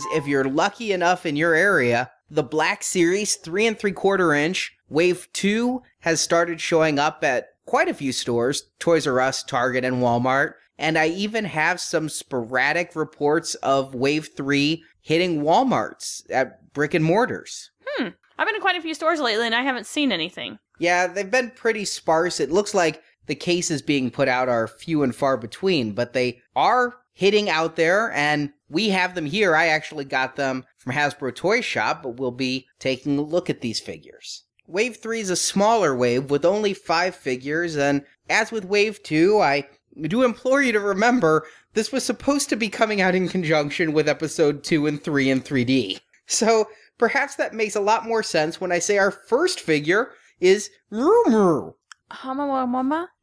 is, if you're lucky enough in your area, the Black Series 3 3/4 inch Wave 2 has started showing up at quite a few stores, Toys R Us, Target, and Walmart. And I even have some sporadic reports of Wave 3 hitting Walmarts at brick and mortars. I've been to quite a few stores lately and I haven't seen anything. Yeah, they've been pretty sparse. It looks like the cases being put out are few and far between, but they are hitting out there, and we have them here. I actually got them from Hasbro Toy Shop, but we'll be taking a look at these figures. Wave 3 is a smaller wave with only 5 figures, and as with Wave 2, I do implore you to remember this was supposed to be coming out in conjunction with Episode 2 and 3 in 3D. So perhaps that makes a lot more sense when I say our first figure is Merumeru.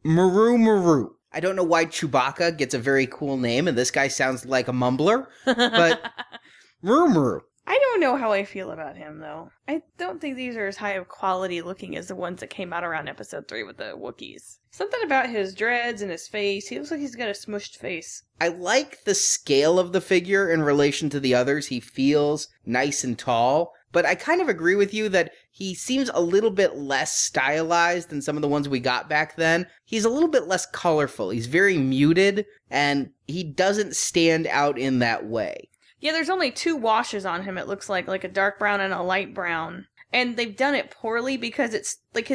Merumeru. I don't know why Chewbacca gets a very cool name, and this guy sounds like a mumbler, but Merumeru. I don't know how I feel about him, though. I don't think these are as high of quality looking as the ones that came out around Episode 3 with the Wookiees. Something about his dreads and his face. He looks like he's got a smushed face. I like the scale of the figure in relation to the others. He feels nice and tall, but I kind of agree with you that he seems a little bit less stylized than some of the ones we got back then. He's a little bit less colorful. He's very muted, and he doesn't stand out in that way. Yeah, there's only 2 washes on him, it looks like a dark brown and a light brown. And they've done it poorly because it's like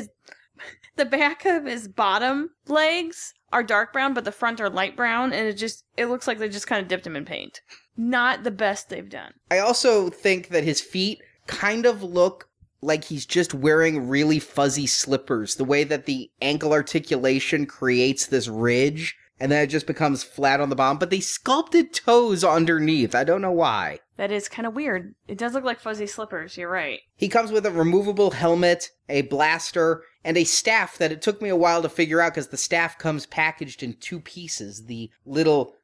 the back of his bottom legs are dark brown, but the front are light brown, and it looks like they just kind of dipped him in paint. Not the best they've done. I also think that his feet kind of look like he's just wearing really fuzzy slippers. The way that the ankle articulation creates this ridge, and then it just becomes flat on the bottom, but they sculpted toes underneath. I don't know why. That is kind of weird. It does look like fuzzy slippers, you're right. He comes with a removable helmet, a blaster, and a staff that it took me a while to figure out because the staff comes packaged in 2 pieces. The little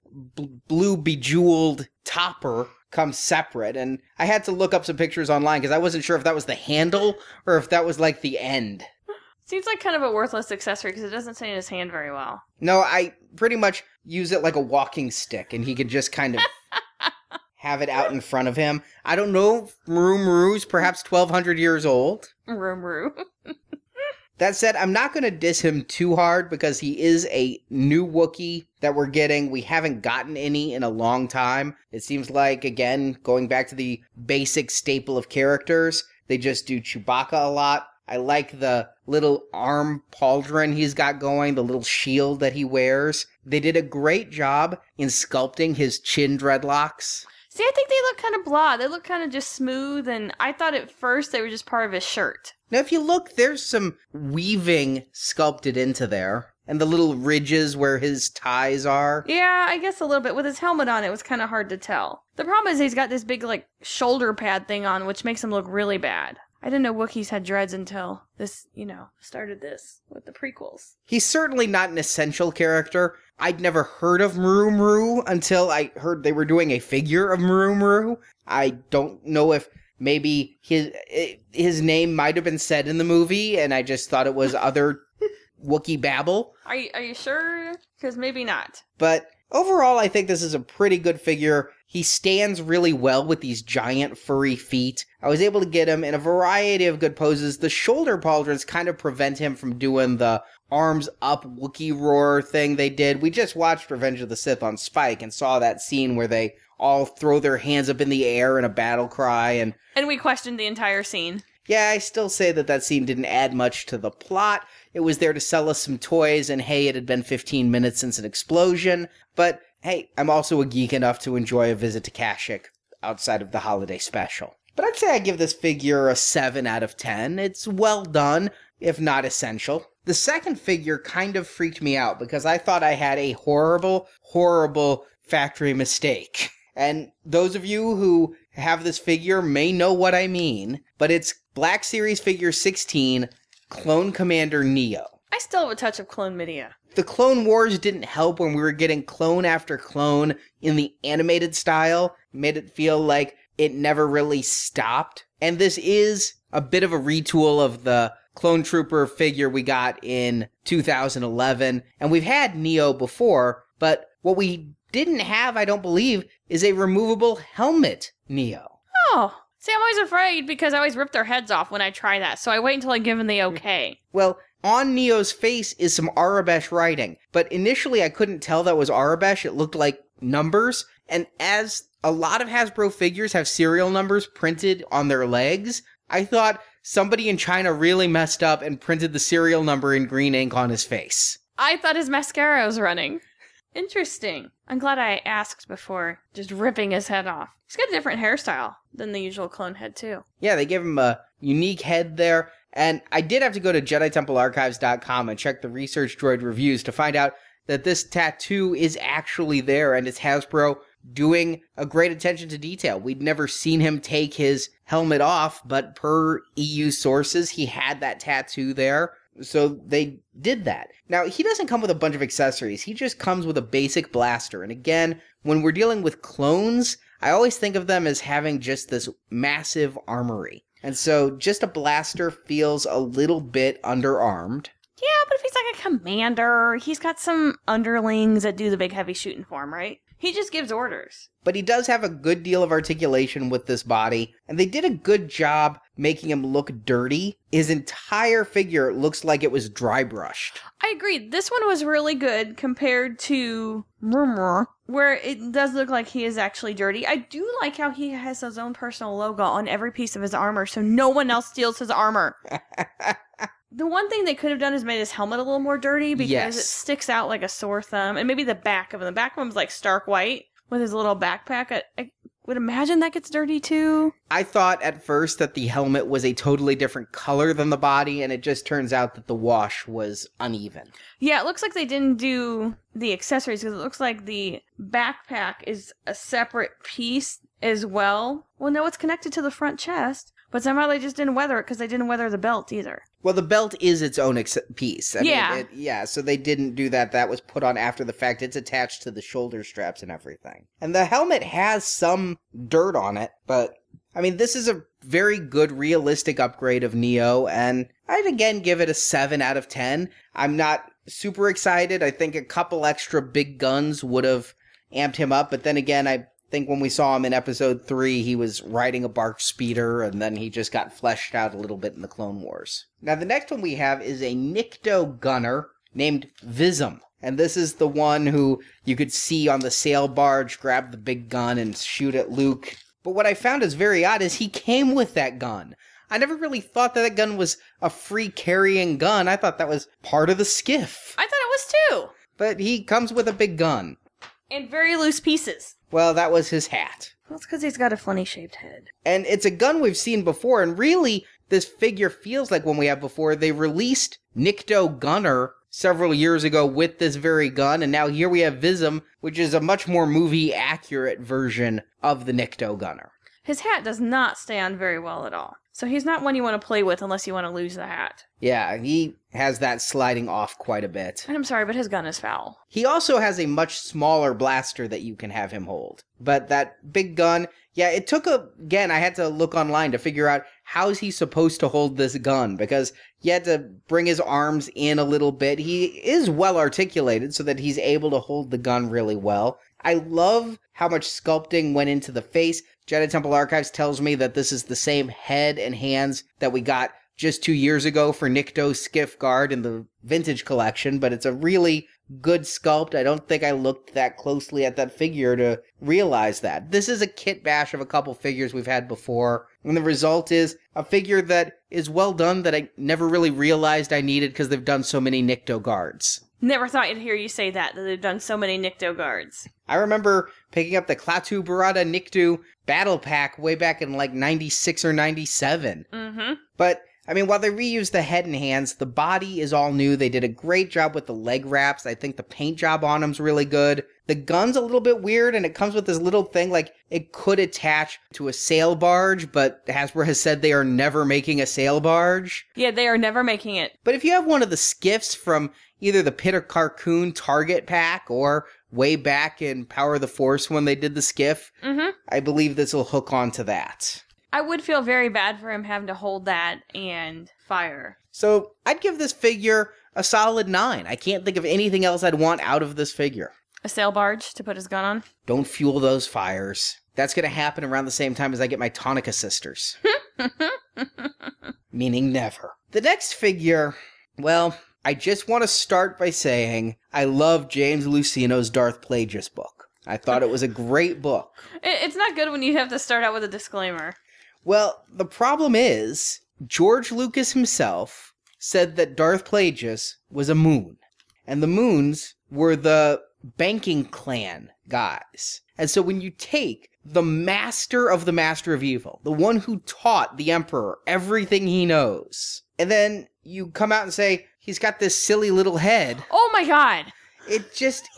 blue bejeweled topper comes separate, and I had to look up some pictures online because I wasn't sure if that was the handle or if that was like the end. Seems like kind of a worthless accessory because it doesn't stay in his hand very well. No, I pretty much use it like a walking stick, and he could just kind of have it out in front of him. I don't know, Merumeru's perhaps 1,200 years old. Merumeru. That said, I'm not going to diss him too hard because he is a new Wookiee that we're getting. We haven't gotten any in a long time. It seems like, again, going back to the basic staple of characters, they just do Chewbacca a lot. I like the little arm pauldron he's got going, the little shield that he wears. They did a great job in sculpting his chin dreadlocks. See, I think they look kind of blah. They look kind of just smooth, and I thought at first they were just part of his shirt. Now, if you look, there's some weaving sculpted into there, and the little ridges where his ties are. Yeah, I guess a little bit. With his helmet on, it was kind of hard to tell. The problem is he's got this big, shoulder pad thing on, which makes him look really bad. I didn't know Wookiees had dreads until this, started this with the prequels. He's certainly not an essential character. I'd never heard of Merumeru until I heard they were doing a figure of Merumeru. I don't know if maybe his name might have been said in the movie, and I just thought it was other Wookiee babble. Are you sure? Because maybe not. But overall, I think this is a pretty good figure. He stands really well with these giant furry feet. I was able to get him in a variety of good poses. The shoulder pauldrons kind of prevent him from doing the arms up Wookiee roar thing they did. We just watched Revenge of the Sith on Spike and saw that scene where they all throw their hands up in the air in a battle cry. And we questioned the entire scene. Yeah, I still say that scene didn't add much to the plot. It was there to sell us some toys, and hey, it had been 15 minutes since an explosion. But hey, I'm also a geek enough to enjoy a visit to Kashyyyk outside of the holiday special. But I'd say I give this figure a 7 out of 10. It's well done, if not essential. The second figure kind of freaked me out because I thought I had a horrible, horrible factory mistake. And those of you who have this figure may know what I mean, but it's Black Series Figure 16, Clone Commander Neyo. I still have a touch of Clone Media. The Clone Wars didn't help when we were getting clone after clone in the animated style. It made it feel like it never really stopped. And this is a bit of a retool of the Clone Trooper figure we got in 2011. And we've had Neyo before, but what we didn't have, I don't believe, is a removable helmet Neo. Oh. See, I'm always afraid because I always rip their heads off when I try that, so I wait until I give them the okay. Well, on Neo's face is some Arabesh writing, but initially I couldn't tell that was Arabesh. It looked like numbers, and as a lot of Hasbro figures have serial numbers printed on their legs, I thought somebody in China really messed up and printed the serial number in green ink on his face. I thought his mascara was running. Interesting. I'm glad I asked before just ripping his head off. He's got a different hairstyle than the usual clone head, too. Yeah, they gave him a unique head there. And I did have to go to JediTempleArchives.com and check the Research Droid reviews to find out that this tattoo is actually there, and it's Hasbro doing a great attention to detail. We'd never seen him take his helmet off, but per EU sources, he had that tattoo there. So they did that. Now, he doesn't come with a bunch of accessories. He just comes with a basic blaster. And again, when we're dealing with clones, I always think of them as having just this massive armory. And so just a blaster feels a little bit underarmed. Yeah, but if he's like a commander, he's got some underlings that do the big heavy shooting for him, right? He just gives orders. But he does have a good deal of articulation with this body, and they did a good job making him look dirty. His entire figure looks like it was dry brushed. I agree. This one was really good compared to Merumeru, where it does look like he is actually dirty. I do like how he has his own personal logo on every piece of his armor, so no one else steals his armor. The one thing they could have done is made his helmet a little more dirty because it sticks out like a sore thumb. And maybe the back of him. The back of him is like stark white with his little backpack. I would imagine that gets dirty too. I thought at first that the helmet was a totally different color than the body, and it just turns out that the wash was uneven. Yeah, it looks like they didn't do the accessories because it looks like the backpack is a separate piece as well. Well, no, it's connected to the front chest. But somehow they just didn't weather it because they didn't weather the belt either. Well, the belt is its own piece. I yeah. mean, so they didn't do that. That was put on after the fact. It's attached to the shoulder straps and everything. And the helmet has some dirt on it, but, I mean, this is a very good, realistic upgrade of Neo, and I'd again give it a 7 out of 10. I'm not super excited. I think a couple extra big guns would have amped him up, but then again, I think when we saw him in episode 3, he was riding a bark speeder, and then he just got fleshed out a little bit in the Clone Wars. Now, the next one we have is a Nikto gunner named Vizam. And this is the one who you could see on the sail barge grab the big gun and shoot at Luke. But what I found is very odd is he came with that gun. I never really thought that gun was a free carrying gun. I thought that was part of the skiff. I thought it was too. But he comes with a big gun. And very loose pieces. Well, that was his hat. Well, it's because he's got a funny-shaped head. And it's a gun we've seen before, and really, this figure feels like one we have before. They released Nikto Gunner several years ago with this very gun, and now here we have Vizam, which is a much more movie-accurate version of the Nikto Gunner. His hat does not stay on very well at all. So he's not one you want to play with unless you want to lose the hat. Yeah, he has that sliding off quite a bit. And I'm sorry, but his gun is foul. He also has a much smaller blaster that you can have him hold. But that big gun, yeah, it took again, I had to look online to figure out how is he supposed to hold this gun, because he had to bring his arms in a little bit. He is well articulated so that he's able to hold the gun really well. I love how much sculpting went into the face. Jedi Temple Archives tells me that this is the same head and hands that we got just 2 years ago for Nikto's Skiff Guard in the Vintage Collection, but it's a really good sculpt. I don't think I looked that closely at that figure to realize that. This is a kit bash of a couple figures we've had before, and the result is a figure that is well done that I never really realized I needed because they've done so many Nikto guards. Never thought you'd hear you say that they've done so many Nikto guards. I remember picking up the Klaatu Barada Nikto battle pack way back in like 96 or 97. Mm-hmm. But, I mean, while they reused the head and hands, the body is all new. They did a great job with the leg wraps. I think the paint job on them's really good. The gun's a little bit weird, and it comes with this little thing, like, it could attach to a sail barge, but Hasbro has said they are never making a sail barge. Yeah, they are never making it. But if you have one of the skiffs from either the Pit of Carcoon Target pack or way back in Power of the Force when they did the skiff, I believe this will hook onto that. I would feel very bad for him having to hold that and fire. So I'd give this figure a solid 9. I can't think of anything else I'd want out of this figure. A sail barge to put his gun on? Don't fuel those fires. That's going to happen around the same time as I get my Tonica sisters. Meaning never. The next figure, well, I just want to start by saying I love James Luceno's Darth Plagueis book. I thought it was a great book. It's not good when you have to start out with a disclaimer. Well, the problem is, George Lucas himself said that Darth Plagueis was a moon. And the moons were the banking clan guys. And so when you take the master of the master of evil, the one who taught the emperor everything he knows, and then you come out and say, he's got this silly little head. Oh my god! It just...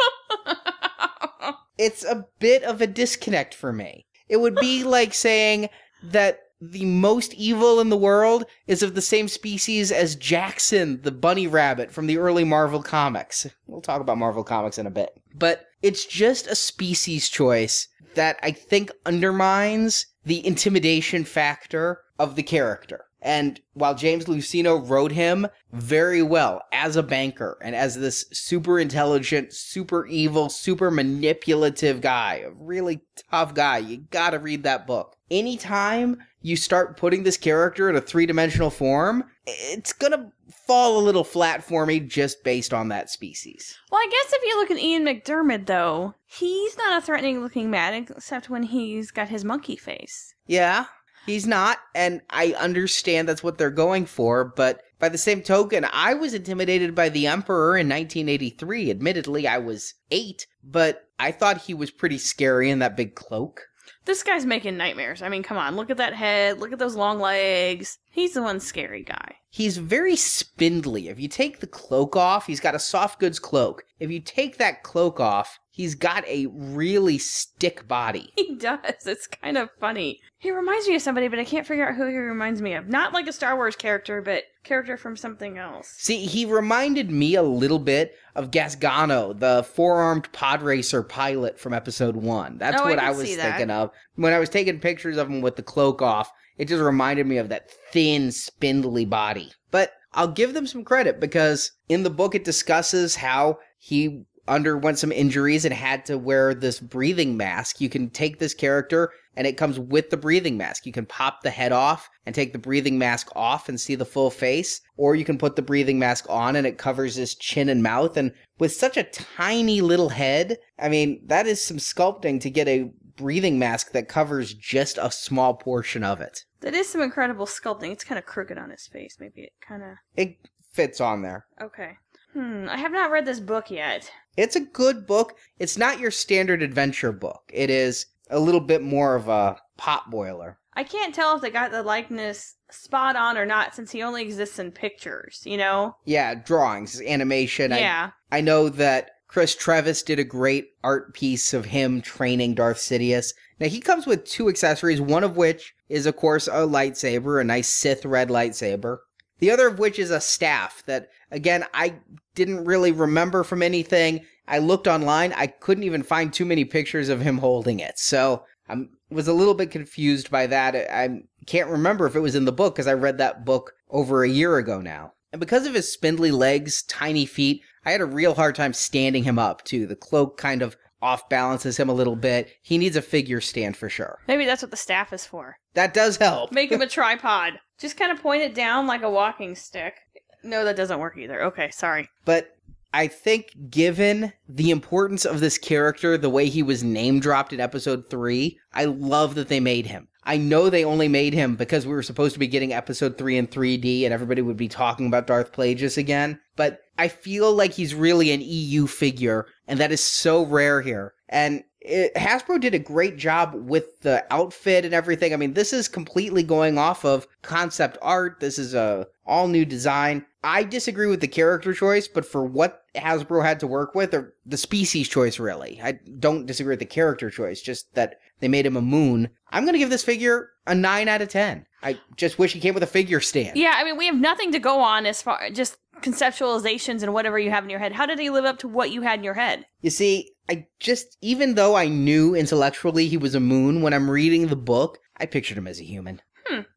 it's a bit of a disconnect for me. It would be like saying that the most evil in the world is of the same species as Jackson, the bunny rabbit from the early Marvel comics. We'll talk about Marvel comics in a bit. But it's just a species choice that I think undermines the intimidation factor of the character. And while James Luceno wrote him very well as a banker and as this super intelligent, super evil, super manipulative guy, a really tough guy, you gotta read that book. Anytime you start putting this character in a three-dimensional form, it's gonna fall a little flat for me just based on that species. Well, I guess if you look at Ian McDiarmid, though, he's not a threatening-looking man except when he's got his monkey face. Yeah. He's not, and I understand that's what they're going for, but by the same token, I was intimidated by the Emperor in 1983. Admittedly, I was 8, but I thought he was pretty scary in that big cloak. This guy's making nightmares. I mean, come on, look at that head, look at those long legs. He's the one scary guy. He's very spindly. If you take the cloak off, he's got a soft goods cloak. If you take that cloak off, he's got a really stick body. He does. It's kind of funny. He reminds me of somebody, but I can't figure out who he reminds me of. Not like a Star Wars character, but character from something else. See, he reminded me a little bit of Gasgano, the four-armed pod racer pilot from episode 1. That's what I was thinking of. When I was taking pictures of him with the cloak off, it just reminded me of that thin, spindly body. But I'll give them some credit because in the book it discusses how he underwent some injuries and had to wear this breathing mask. You can take this character and it comes with the breathing mask. You can pop the head off and take the breathing mask off and see the full face, or you can put the breathing mask on and it covers his chin and mouth. And with such a tiny little head, I mean, that is some sculpting to get a breathing mask that covers just a small portion of it. That is some incredible sculpting. It's kind of crooked on his face. Maybe it kind of... It fits on there. Okay. I have not read this book yet. It's a good book. It's not your standard adventure book. It is a little bit more of a potboiler. I can't tell if they got the likeness spot on or not since he only exists in pictures, you know? Yeah, drawings, animation. Yeah. I know that Chris Trevis did a great art piece of him training Darth Sidious. Now, he comes with 2 accessories, one of which is, of course, a lightsaber, a nice Sith red lightsaber. The other of which is a staff that, again, I didn't really remember from anything. I looked online. I couldn't even find too many pictures of him holding it. So I was a little bit confused by that. I can't remember if it was in the book because I read that book over a year ago now. And because of his spindly legs, tiny feet, I had a real hard time standing him up, too. The cloak kind of off-balances him a little bit. He needs a figure stand for sure. Maybe that's what the staff is for. That does help. Make him a tripod. Just kind of point it down like a walking stick. No, that doesn't work either. Okay, sorry. But I think given the importance of this character, the way he was name-dropped in episode 3, I love that they made him. I know they only made him because we were supposed to be getting episode 3 in 3D and everybody would be talking about Darth Plagueis again. But I feel like he's really an EU figure, and that is so rare here. And Hasbro did a great job with the outfit and everything. I mean, this is completely going off of concept art. This is a all-new design. I disagree with the character choice, but for what Hasbro had to work with, or the species choice, really. I don't disagree with the character choice, just that they made him a moon. I'm going to give this figure a 9 out of 10. I just wish he came with a figure stand. Yeah, I mean, we have nothing to go on as far just conceptualizations and whatever you have in your head. How did he live up to what you had in your head? You see, even though I knew intellectually he was a moon, when I'm reading the book, I pictured him as a human.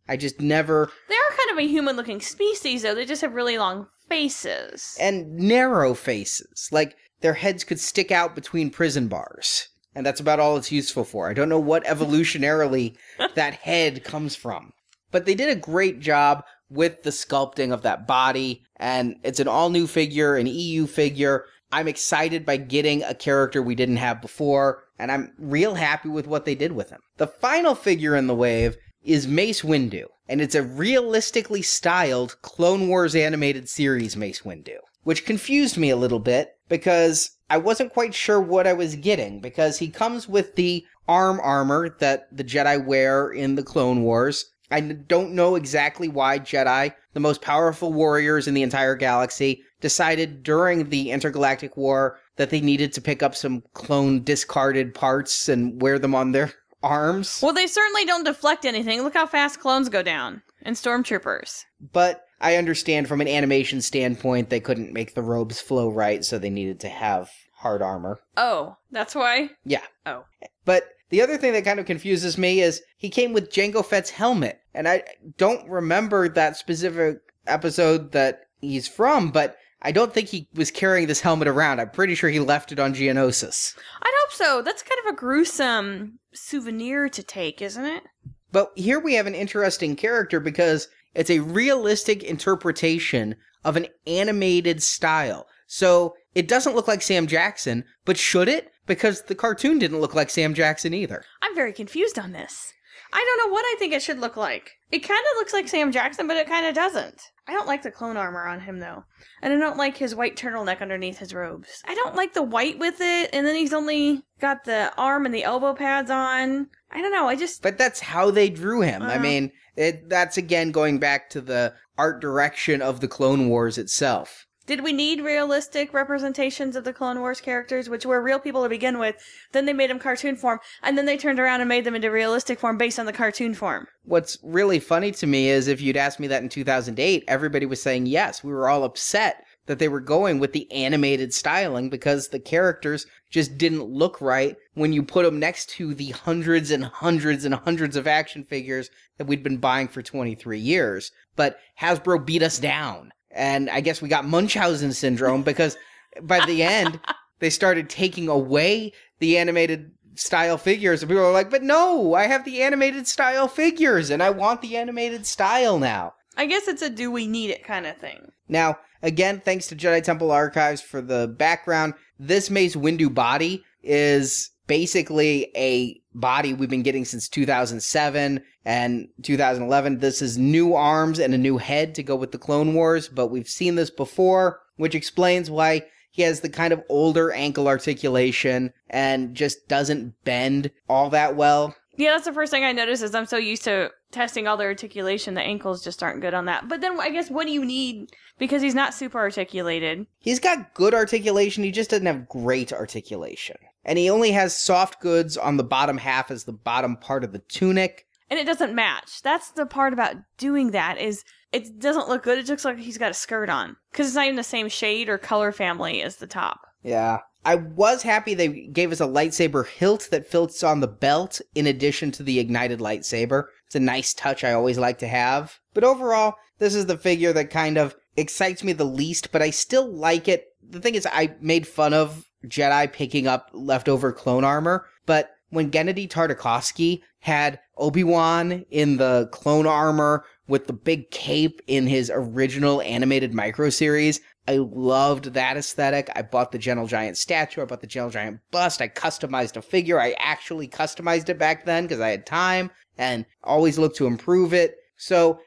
I just never... They are kind of a human-looking species, though. They just have really long faces. And narrow faces. Like, their heads could stick out between prison bars. And that's about all it's useful for. I don't know what evolutionarily that head comes from. But they did a great job with the sculpting of that body, and it's an all-new figure, an EU figure. I'm excited by getting a character we didn't have before, and I'm real happy with what they did with him. The final figure in the wave is Mace Windu, and it's a realistically styled Clone Wars animated series Mace Windu, which confused me a little bit because I wasn't quite sure what I was getting, because he comes with the armor that the Jedi wear in the Clone Wars. I don't know exactly why Jedi, the most powerful warriors in the entire galaxy, decided during the Intergalactic War that they needed to pick up some clone discarded parts and wear them on their arms. Well, they certainly don't deflect anything. Look how fast clones go down. And stormtroopers. But I understand from an animation standpoint they couldn't make the robes flow right, so they needed to have hard armor. Oh, that's why? Yeah. Oh. But the other thing that kind of confuses me is he came with Jango Fett's helmet. And I don't remember that specific episode that he's from, but I don't think he was carrying this helmet around. I'm pretty sure he left it on Geonosis. I'd hope so. That's kind of a gruesome souvenir to take, isn't it? But here we have an interesting character because it's a realistic interpretation of an animated style. So it doesn't look like Sam Jackson, but should it? Because the cartoon didn't look like Sam Jackson either. I'm very confused on this. I don't know what I think it should look like. It kind of looks like Sam Jackson, but it kind of doesn't. I don't like the clone armor on him, though. And I don't like his white turtleneck underneath his robes. I don't like the white with it, and then he's only got the arm and the elbow pads on. I don't know, But that's how they drew him. I mean, that's again going back to the art direction of the Clone Wars itself. Did we need realistic representations of the Clone Wars characters, which were real people to begin with? Then they made them cartoon form, and then they turned around and made them into realistic form based on the cartoon form. What's really funny to me is if you'd asked me that in 2008, everybody was saying yes. We were all upset that they were going with the animated styling because the characters just didn't look right when you put them next to the hundreds and hundreds and hundreds of action figures that we'd been buying for 23 years. But Hasbro beat us down. And I guess we got Munchausen syndrome because by the end, they started taking away the animated style figures. And people were like, but no, I have the animated style figures and I want the animated style now. I guess it's a do we need it kind of thing. Now, again, thanks to Jedi Temple Archives for the background. This Mace Windu body is basically a body we've been getting since 2007 and 2011. This is new arms and a new head to go with the Clone Wars, but we've seen this before, which explains why he has the kind of older ankle articulation and just doesn't bend all that well. Yeah, that's the first thing I noticed is I'm so used to testing all the articulation, the ankles just aren't good on that. But then I guess what do you need? Because he's not super articulated. He's got good articulation, he just doesn't have great articulation. And he only has soft goods on the bottom half as the bottom part of the tunic. And it doesn't match. That's the part about doing that is it doesn't look good. It looks like he's got a skirt on. Because it's not even the same shade or color family as the top. Yeah. I was happy they gave us a lightsaber hilt that fits on the belt in addition to the ignited lightsaber. It's a nice touch I always like to have. But overall, this is the figure that kind of excites me the least, but I still like it. The thing is, I made fun of Jedi picking up leftover clone armor, but when Gennady Tartakovsky had Obi-Wan in the clone armor with the big cape in his original animated micro series, I loved that aesthetic. I bought the Gentle Giant statue, I bought the Gentle Giant bust, I customized a figure. I actually customized it back then because I had time and always looked to improve it. So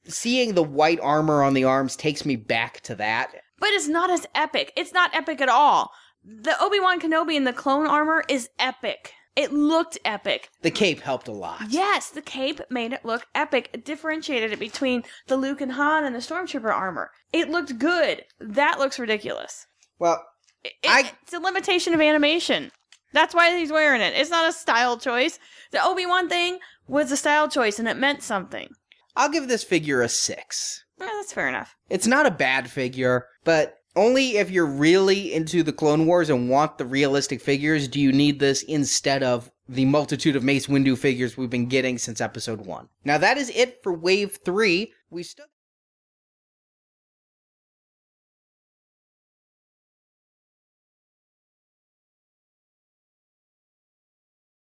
seeing the white armor on the arms takes me back to that. But it's not as epic. It's not epic at all. The Obi-Wan Kenobi in the clone armor is epic. It looked epic. The cape helped a lot. Yes, the cape made it look epic. It differentiated it between the Luke and Han and the Stormtrooper armor. It looked good. That looks ridiculous. Well, it's a limitation of animation. That's why he's wearing it. It's not a style choice. The Obi-Wan thing was a style choice, and it meant something. I'll give this figure a 6. That's fair enough. It's not a bad figure, but only if you're really into the Clone Wars and want the realistic figures do you need this instead of the multitude of Mace Windu figures we've been getting since episode 1. Now that is it for Wave 3. We still